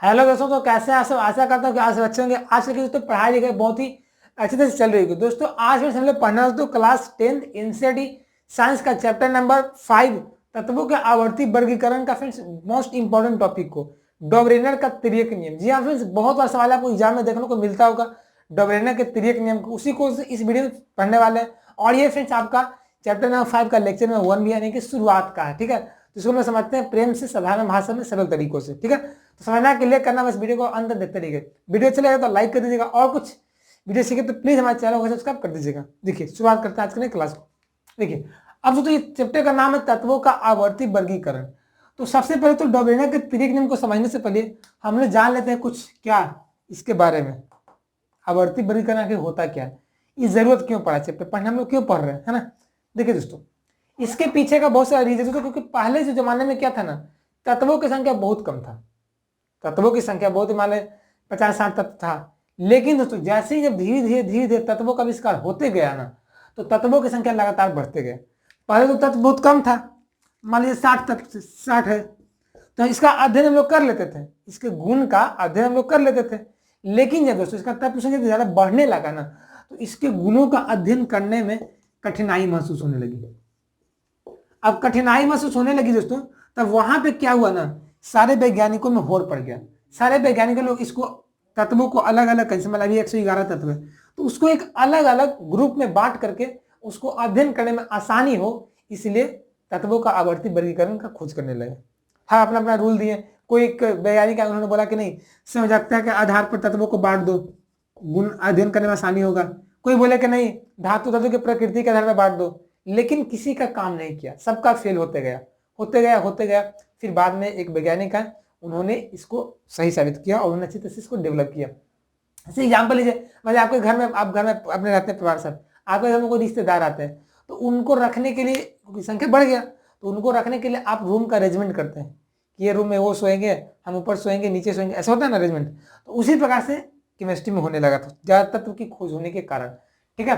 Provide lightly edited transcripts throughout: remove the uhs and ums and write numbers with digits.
Hello दोस्तों, तो कैसे हैं आप सब। आशा करता हूँ कि आज सब अच्छे होंगे। आज की दोस्तों पढ़ाई लिखाई बहुत ही अच्छी तरह से चल रही होगी। दोस्तों आज फिर से हम लोग पढ़ना दोस्तों क्लास 10th एनसीईआरटी साइंस का चैप्टर नंबर 5 तत्वों के आवर्ती वर्गीकरण का फ्रेंड्स मोस्ट इंपॉर्टेंट टॉपिक को डॉबरेनर का तिर्यक नियम। जी हाँ फ्रेंड्स, बहुत बार सवाल आपको एग्जाम में देखने को मिलता होगा डॉबरेनर के तिर्यक नियम को, उसी को इस वीडियो में पढ़ने वाले हैं। और ये फ्रेंड्स आपका चैप्टर नंबर 5 का लेक्चर नंबर 1 भी यानी कि शुरुआत का है। ठीक है, तो इसको हम समझते हैं प्रेम से, साधारण भाषा में, सरल तरीकों से। ठीक है, तो समझना के लिए करना बस वीडियो को अंत तक देखते रहिए। वीडियो अच्छा लगेगा तो लाइक कर दीजिएगा, और कुछ वीडियो सीखे तो प्लीज हमारे चैनल को सब्सक्राइब कर दीजिएगा। देखिए शुरुआत करते हैं आज के क्लास को। देखिए अब तो ये चैप्टर का नाम है तत्वों का आवर्ती वर्गीकरण। तो सबसे पहले तो डॉबरेनर के तिर्यक नियम को समझने से पहले हम लोग जान लेते हैं कुछ क्या इसके बारे में, आवर्ती वर्गीकरण आखिर होता क्या है, ये जरूरत क्यों पड़ा चैप्टर पढ़ने, हम लोग क्यों पढ़ रहे हैं, है ना। देखिए दोस्तों, इसके पीछे का बहुत सारा रीजन था, क्योंकि पहले जो जमाने में क्या था ना, तत्वों की संख्या बहुत कम था। तत्वों की संख्या बहुत मान लो 50-60 तत्व था। लेकिन दोस्तों जैसे ही जब धीरे धीरे तत्वों का आविष्कार होते गया ना, तो तत्वों की संख्या लगातार बढ़ते गए। पहले तो तत्व बहुत कम था, मान लीजिए 60 तत्व, 60 है, तो इसका अध्ययन हम लोग कर लेते थे, इसके गुण का अध्ययन हम लोग कर लेते थे। लेकिन जब दोस्तों इसका तत्व संख्या ज्यादा बढ़ने लगा ना, तो इसके गुणों का अध्ययन करने में कठिनाई महसूस होने लगी। अब कठिनाई महसूस होने लगी दोस्तों, तब वहां पे क्या हुआ ना, सारे वैज्ञानिकों में होड़ पड़ गया। सारे वैज्ञानिक लोग इसको तत्वों को अलग अलग, कैसे मतलब 111 तत्व है, तो उसको एक अलग अलग ग्रुप में बांट करके उसको अध्ययन करने में आसानी हो, इसलिए तत्वों का आवर्ती वर्गीकरण का खोज करने लगे। हाँ, अपना अपना रूल दिए। कोई एक वैज्ञानिक है, उन्होंने बोला कि नहीं, समझौता के आधार पर तत्वों को बांट दो, गुण अध्ययन करने में आसानी होगा। कोई बोले कि नहीं, धातु तत्व की प्रकृति के आधार पर बांट दो। लेकिन किसी का काम नहीं किया, सबका फेल होते गया होते गया होते गया। फिर बाद में एक वैज्ञानिक है, उन्होंने इसको सही साबित किया और उन्होंने अच्छी तरह से इसको डेवलप किया। जैसे एग्जाम्पल लीजिए, मतलब आपके घर में, आप घर में अपने रहते हैं परिवार साथ, आपके घर में कोई रिश्तेदार आते हैं, तो उनको रखने के लिए, क्योंकि संख्या बढ़ गया, तो उनको रखने के लिए आप रूम का अरेंजमेंट करते हैं कि ये रूम में वो सोएंगे, हम ऊपर सोएंगे, नीचे सोएंगे, ऐसा होता है ना अरेंजमेंट। तो उसी प्रकार से केमिस्ट्री में होने लगा था, ज्यादा तत्व की खोज होने के कारण। ठीक है,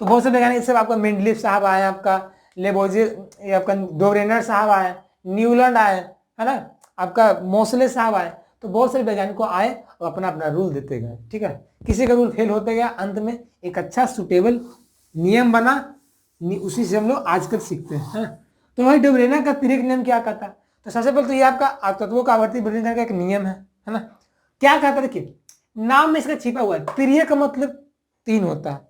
तो बहुत से वैज्ञानिक सब, आपका मेंडलीव साहब आए, आपका लेबोजियर, आपका डोबरेनर साहब आए, न्यूलैंड आए, है ना, आपका मोसले साहब आए, तो बहुत सारे वैज्ञानिकों आए और अपना अपना रूल देते गए। ठीक है, किसी का रूल फेल होते गया, अंत में एक अच्छा सुटेबल नियम बना, उसी से हम लोग आजकल सीखते हैं। तो भाई डोबरेनर का तिर्यक नियम क्या कहता है, तो सबसे पहले तो ये आपका तत्वों का आवर्ती वर्गीकरण का एक नियम है ना। क्या कहता है, देखिए नाम में इसका छिपा हुआ है, तिर्यक का मतलब 3 होता है।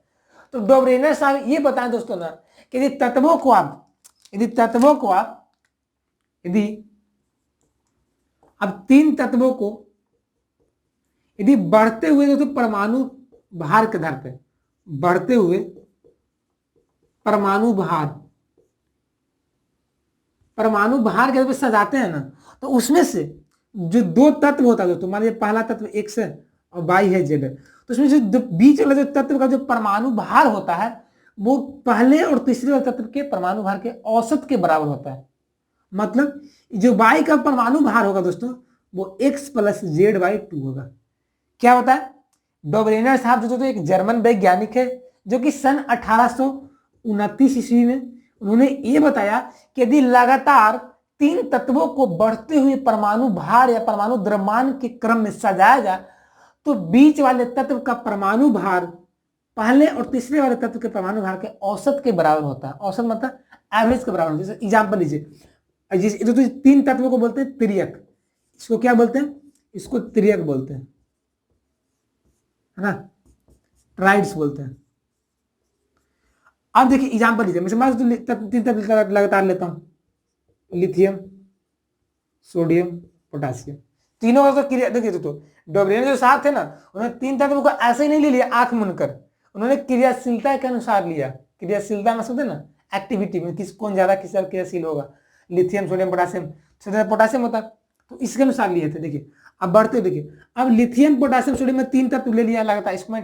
तो डोबरेनर साहब ये बताएं दोस्तों ना, कि यदि तत्वों को आप अब 3 तत्वों को यदि बढ़ते हुए दोस्तों परमाणु भार के आधार पे, बढ़ते हुए परमाणु भार के आधार पे सजाते हैं ना, तो उसमें से जो 2 तत्व होता है दोस्तों, मान लीजिए पहला तत्व X है और Y है Z है, तो उसमें जो बीच वाला जो तत्व का जो परमाणु भार होता है, वो पहले और तीसरे वाले तत्व के परमाणु भार के औसत के बराबर होता है। मतलब जो Y का परमाणु भार होगा दोस्तों, वो X + Z/2 होगा। क्या होता है, डोबरेनर साहब जो तो एक जर्मन वैज्ञानिक है, जो कि सन 1829 ईस्वी में उन्होंने ये बताया कि यदि लगातार 3 तत्वों को बढ़ते हुए परमाणु भार या परमाणु द्रव्यमान के क्रम में सजाया जाए, तो बीच वाले तत्व का परमाणु भार पहले और तीसरे वाले तत्व के परमाणु भार के औसत के बराबर होता है। औसत मतलब एवरेज के बराबर होता है। जैसे एग्जाम्पल लीजिए, तो 3 तत्वों को बोलते हैं तिर्यक, इसको क्या बोलते हैं, इसको तिर्यक बोलते हैं, है ना, ट्राइड्स बोलते हैं। अब देखिए एग्जाम्पल लीजिए, मैं 3 तत्व लगातार लेता हूं, लिथियम, सोडियम, पोटासियम, तीनों का तो क्रिया देखिए। तो डोबरेनर जो साहब थे ना, उन्होंने 3 तत्वों को ऐसे ही नहीं ले लिया आंख मुनकर, उन्होंने क्रियाशीलता के अनुसार लिया। क्रियाशीलता में समझे ना, एक्टिविटी में कौन ज्यादा किस क्रियाशील होगा, लिथियम, सोडियम, पोटासियम, पोटासियम होता, तो इसके अनुसार लिए थे। देखिए अब बढ़ते, देखिए अब लिथियम, पोटासियम, सोडियम में 3 तत्व ले लिया लगातार, इसको मैं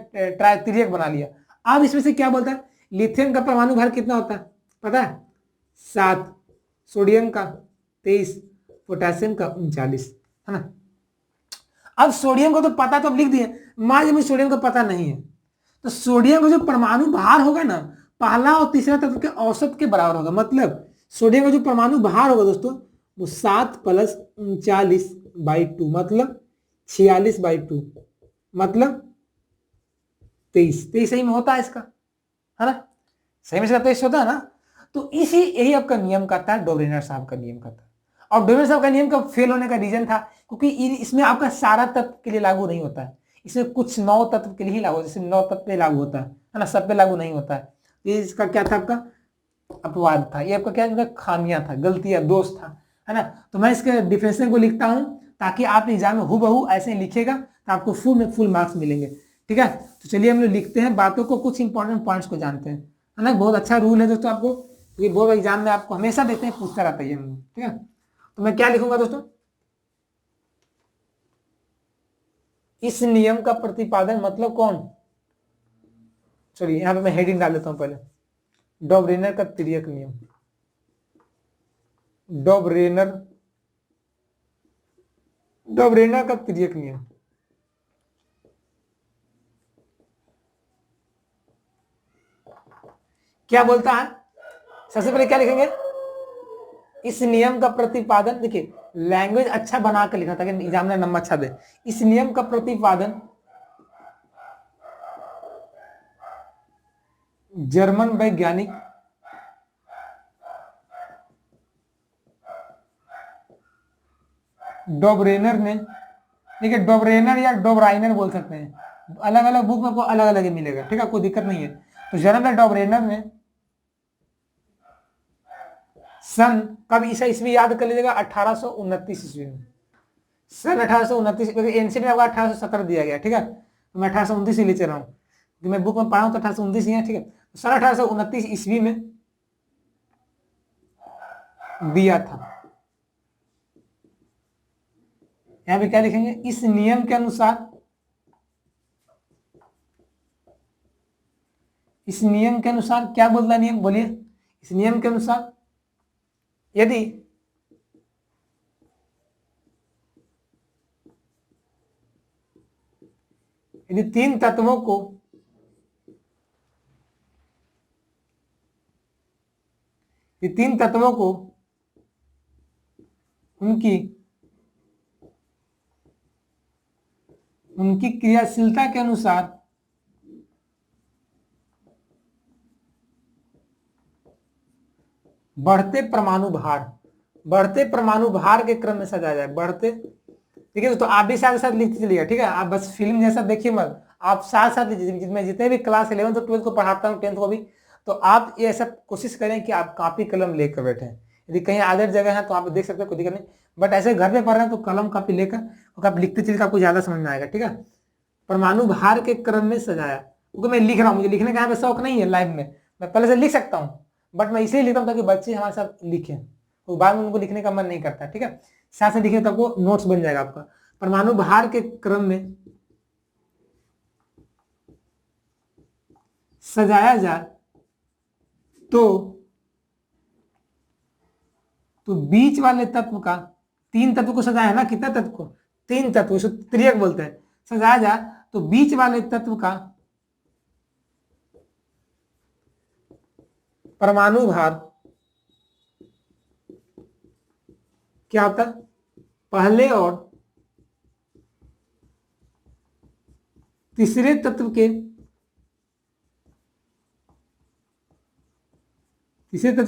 तिर्यक बना लिया। अब इसमें से क्या बोलता है, लिथियम का परमाणु भार कितना होता है पता है, 7, सोडियम का 23, पोटेशियम का 39, है ना। अब सोडियम को तो पता, तो अब लिख दिए। मान लीजिए सोडियम को पता नहीं है, तो सोडियम का जो परमाणु भार होगा ना, पहला और तीसरा तत्व के औसत के बराबर होगा। मतलब सोडियम का जो परमाणु भार होगा दोस्तों, वो 7 + 39/2, मतलब 46/2 मतलब 23। 23 सही में होता है इसका, है ना, सही में इसका 23 होता है ना। तो इसी यही आपका नियम करता है, डोब्रेनर साहब का नियम करता है। और डोब्रेनर साहब का नियम का फेल होने का रीजन था क्योंकि इसमें आपका सारा तत्व के लिए लागू नहीं होता है, इसमें कुछ 9 तत्व के लिए ही लागू, जैसे 9 तत्व पे लागू होता है ना, सब पे लागू नहीं होता है। ये इसका क्या था, आपका अपवाद था, ये आपका क्या खामियां था, गलतियां, दोष था, है ना। तो मैं इसके डिफिनेशन को लिखता हूं ताकि आप एग्जाम में हूबहू ऐसे ही लिखेगा तो आपको फुल में फुल मार्क्स मिलेंगे, ठीक है। तो चलिए हम लोग लिखते हैं बातों को, कुछ इंपॉर्टेंट पॉइंट्स को जानते हैं, है ना। बहुत अच्छा रूल है दोस्तों आपको, क्योंकि बोर्ड एग्जाम में आपको हमेशा देते हैं, पूछता रहता है ये, ठीक है। तो मैं क्या लिखूंगा दोस्तों, इस नियम का प्रतिपादन मतलब कौन, चलिए यहां पे मैं हेडिंग डाल देता हूं पहले, डॉबरेनर का तिर्यक नियम, डॉबरेनर का तिर्यक नियम। क्या बोलता है, सबसे पहले क्या लिखेंगे, इस नियम का प्रतिपादन, देखिए लैंग्वेज अच्छा बना कर लिखा ताकि एग्जामिनर नंबर अच्छा दे। इस नियम का प्रतिपादन जर्मन वैज्ञानिक डॉबरेनर ने, देखिए डॉबरेनर या डॉबराइनर बोल सकते हैं, अलग अलग बुक में आपको अलग अलग ही मिलेगा, ठीक है, कोई दिक्कत नहीं है। तो जर्मन डॉबरेनर ने सन, कब ईसा ईस्वी याद कर लीजिएगा, 1829 ईस्वी में, सन 1829, एनसीडी में आपका 1817 दिया गया, ठीक है, तो मैं 1829 ही ले चल रहा हूँ क्योंकि मैं बुक में पढ़ा हूँ तो 1829 ही है, ठीक है। तो सन 1829 ईस्वी में दिया था। यहां पे क्या लिखेंगे, इस नियम के अनुसार, इस नियम के अनुसार क्या बोलता है नियम, बोलिए, इस नियम के अनुसार यदि तीन तत्वों को उनकी क्रियाशीलता के अनुसार बढ़ते परमाणु भार के क्रम में सजाया जाए, बढ़ते, ठीक है। तो आप भी साथ साथ लिखते चलिएगा, ठीक है, आप बस फिल्म जैसा देखिए मत, आप साथ साथ लीजिए। मैं जितने भी क्लास 11 और 12 को पढ़ाता हूँ, 10th को भी, तो आप ये सब कोशिश करें कि आप कॉपी कलम लेकर बैठे। यदि कहीं अदर जगह है तो आप देख सकते हैं, कोई दिक्कत नहीं, बट ऐसे घर में पढ़ रहे हैं तो कलम कॉपी लेकर आप लिखते चलिए, आपको ज्यादा समझ में आएगा, ठीक है। परमाणु भार के क्रम में सजाया, क्योंकि मैं लिख रहा हूँ, मुझे लिखने का यहाँ पे शौक नहीं है लाइव में, मैं पहले से लिख सकता हूँ, बट मैं इसलिए लिखता हूँ ताकि बच्चे हमारे साथ लिखें, तो बाद में उनको लिखने का मन नहीं करता, ठीक है। साथ साथ लिखे तो आपको नोट्स बन जाएगा आपका। परमाणु भार के क्रम में सजाया जाए तो बीच वाले तत्व का, 3 तत्व को सजाया है ना, कितना तत्व को, 3 तत्व, इसको त्रियक बोलते हैं, सजाया जाए तो बीच वाले तत्व का परमाणु भार क्या होता है, पहले और तीसरे तत्व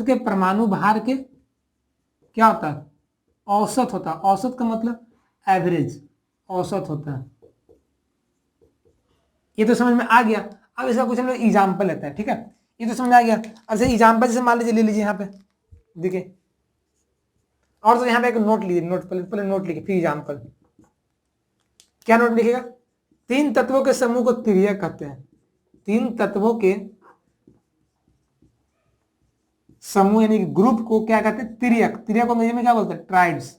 के परमाणु भार के क्या होता है, औसत होता है। औसत का मतलब एवरेज, औसत होता है। ये तो समझ में आ गया। अब इसका कुछ हम लोग एग्जाम्पल लेते हैं, ठीक है, ये तो समझ में आ गया। अब से एग्जाम्पल जैसे मान लीजिए, ले लीजिए यहाँ पे, देखिए, और तो यहाँ पे एक नोट लीजिए, नोट पहले नोट लिखिए, फिर एग्जाम्पल। क्या नोट लिखिएगा, 3 तत्वों के समूह को तिर्यक कहते हैं, 3 तत्वों के समूह यानी कि ग्रुप को क्या कहते हैं, तिर्यक। तिर्यक को अंग्रेजी में क्या बोलते हैं, ट्राइड्स,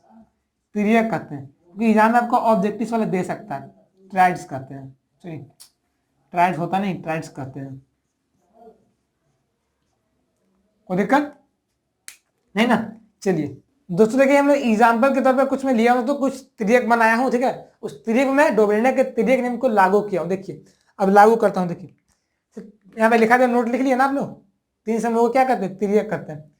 तिर्यक कहते हैं, क्योंकि एग्जाम में आपको ऑब्जेक्टिव वाले दे सकता है, ट्राइड्स कहते हैं, चलिए ट्राइड्स होता नहीं, ट्राइड्स कहते हैं। कोई दिक्कत नहीं ना। चलिए दोस्तों, देखिए हम एग्जाम्पल के तौर पर कुछ मैं लिया हूं, तो कुछ तिर्यक बनाया हूं, ठीक है। उस तिर्यक में डोब्रेनर के तिर्यक नियम को लागू किया हूं। देखिए अब लागू करता हूं, देखिए यहाँ पे लिखा था, नोट लिख लिया ना आप लोग, 3 समूह को क्या कहते हैं, तिर्यक कहते हैं।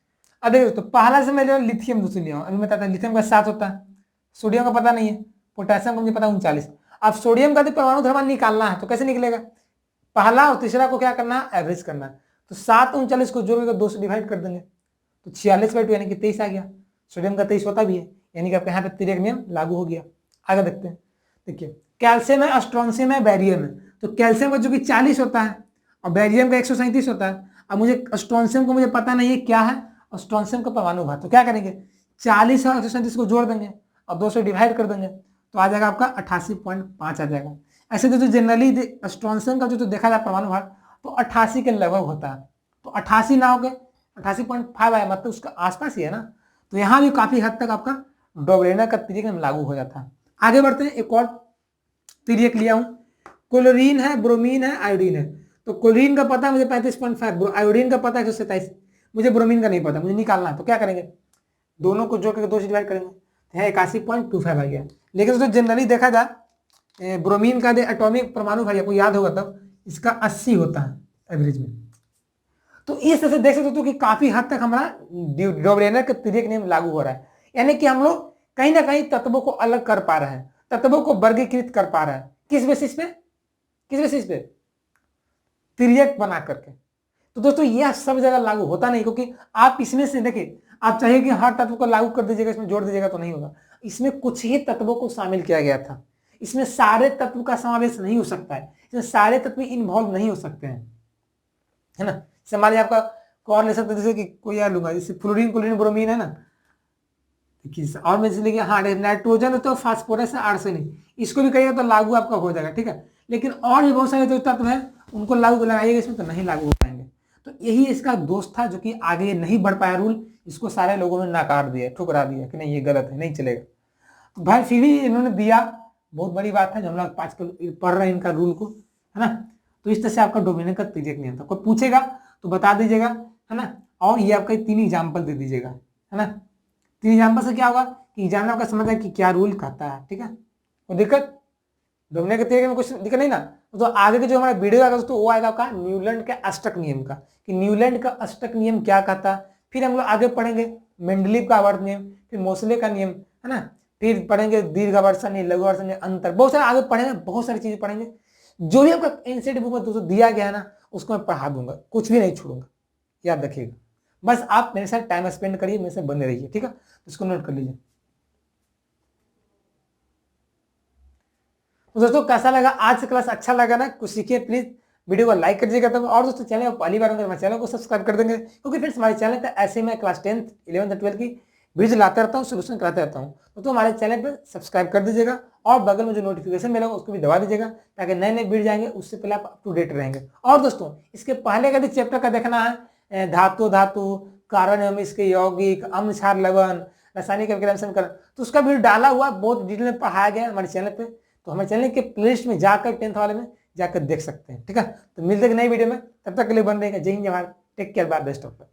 अब देखिए तो पहला से मैं लिथियम दूसरी लिया हूं, अभी मैं बताता हूं, लिथियम का 7 होता है, सोडियम का पता नहीं है, पोटेशियम का मुझे पता है 39। अब सोडियम का तो परमाणु द्रव्यमान निकालना है, तो कैसे निकलेगा? पहला और तीसरा को क्या करना है? एवरेज करना है। तो 7 39 को जोड़ के 2 से डिवाइड कर देंगे, तो 46/2 यानी कि 23 आ गया। सोडियम का 23 होता भी है, यानी कि आपके यहाँ पे तिर्यक नियम लागू हो गया। आगे देखते हैं। देखिए कैल्शियम है, स्ट्रोंशियम है, बैरियम है। तो कैल्शियम का जो कि 40 होता है और बैरियम का 137 होता है। अब मुझे स्ट्रोंशियम को मुझे पता नहीं है क्या है, और स्ट्रोंशियम का परमाणु भार, तो क्या करेंगे? 40 और 137 को जोड़ देंगे और 2 से डिवाइड कर देंगे, तो आ जाएगा आपका 88.5 आ जाएगा। ऐसे तो जनरली स्ट्रोंशियम का जो देखा जाए परमाणु भार तो 88 के लगभग होता है, तो 88 ना हो गए 88.5 आया, मतलब उसका आसपास ही है ना। तो यहाँ भी काफी हद तक आपका डोबरेनर का तिर्यक लागू हो जाता है। आगे बढ़ते हैं। एक और तिर्यक लिया हूं, क्लोरीन है, ब्रोमीन है, आयोडीन है। तो क्लोरीन का पता है मुझे 35.5, आयोडीन का पता है 127, मुझे ब्रोमीन का नहीं पता, मुझे निकालना है। तो क्या करेंगे? दोनों को जोड़ करके 2 से डिवाइड करेंगे, तो 81.25 आ गया। लेकिन तो जनरली देखा जाए ब्रोमीन का एटॉमिक परमाणु भार आपको याद होगा तब इसका 80 होता है एवरेज में। तो इस तरह से देख सकते हो कि काफी हद तक हमारा डोबरेनर का तिर्यक नियम लागू हो रहा है, यानी कि हम लोग कहीं ना कहीं तत्वों को अलग कर पा रहे हैं, तत्वों को वर्गीकृत कर पा रहे हैं। किस बेसिस पे? किस बेसिस पे? तिर्यक बना करके। तो दोस्तों यह सब जगह लागू होता नहीं, क्योंकि आप इसमें से देखिए, आप चाहिए कि हर तत्व को लागू कर दीजिएगा, इसमें जोड़ दीजिएगा तो नहीं होगा। इसमें कुछ ही तत्वों को शामिल किया गया था, इसमें सारे तत्व का समावेश नहीं हो सकता है, इसमें सारे तत्व इन्वॉल्व नहीं हो सकते हैं, है ना। जैसे मान लीजिए आपका कौन ले सकते, जैसे कि कोई यार लूंगा, जैसे फ्लोरीन, क्लोरीन, ब्रोमीन है ना, और मैं जैसे हाँ नाइट्रोजन तो फास्फोरस है, आर्सेनिक, इसको भी कहिएगा तो लागू आपका हो जाएगा, ठीक है। लेकिन और भी बहुत सारे जो तत्व हैं उनको लागू लगाइएगा, इसमें तो नहीं लागू हो पाएंगे। तो यही इसका दोष था, जो कि आगे नहीं बढ़ पाया रूल, इसको सारे लोगों ने नकार दिया, ठुकरा दिया कि नहीं ये गलत है, नहीं चलेगा। तो भाई फिर भी इन्होंने दिया, बहुत बड़ी बात है, जो हम लोग आजकल पढ़ रहे हैं इनका रूल को, है ना। तो इस तरह से आपका डोमिनेंट का तिर्यक नियम था। कोई पूछेगा तो बता दीजिएगा, है ना। और ये आपका 3 एग्जाम्पल दे दीजिएगा, है ना। 3 एग्जाम्पल से क्या होगा कि एग्जाम आपका समझ आए कि क्या रूल कहता है, ठीक है। कोई दिक्कत? डोमिनेंट के तिर्यक में कुछ दिक्कत नहीं ना। तो आगे के जो हमारा वीडियो आएगा दोस्तों वो आएगा आपका न्यूलैंड के अष्टक नियम का, कि न्यूलैंड का अष्टक नियम क्या कहता है। फिर हम लोग आगे पढ़ेंगे मेंडलीव का आवर्त नियम, फिर मोसले का नियम, है ना। फिर पढ़ेंगे दीर्घावर्षण, लघुवर्षण, अंतर, बहुत सारे आगे पढ़ेंगे, बहुत सारी चीजें पढ़ेंगे। जो भी आपका एनसीईआरटी बुक में दोस्तों दिया गया है ना, उसको मैं पढ़ा दूंगा, कुछ भी नहीं छोड़ूंगा, याद रखिएगा। बस आप मेरे साथ टाइम स्पेंड करिए, मेरे साथ बने रहिए, ठीक है। इसको नोट कर लीजिए। तो दोस्तों कैसा लगा आज का क्लास? अच्छा लगा ना? कुछ सीखिए, प्लीज वीडियो को लाइक कर दीजिएगा। तब और दोस्तों चैनल पहली बार होंगे, चैनल को सब्सक्राइब कर देंगे, क्योंकि फ्रेंड्स हमारे चैनल पर ऐसे मैं क्लास 10th 11th 12th की वीडियो लाता रहता हूँ, सोल्यूशन कराता रहता हूँ। तो हमारे चैनल पर सब्सक्राइब कर दीजिएगा और बगल में जो नोटिफिकेशन मिलेगा उसको भी दबा दीजिएगा, ताकि नए नए वीडियो जाएंगे उससे पहले आप अप टू डेट रहेंगे। और दोस्तों इसके पहले का भी चैप्टर का देखना है, धातु कारण एवं इसके यौगिक, अम्ल क्षार लवण, रासायनिक अभिक्रिया समीकरण, तो उसका वीडियो डाला हुआ बहुत डिटेल में पढ़ाया गया है हमारे चैनल पे। तो हमारे चैनल के प्लेलिस्ट में जाकर 10th वाले में जाकर देख सकते हैं, ठीक है। तो मिलते हैं नई वीडियो में, तब तक के लिए बन रहेगा। जय हिंद, जय Bharat, take care, bye, best of luck.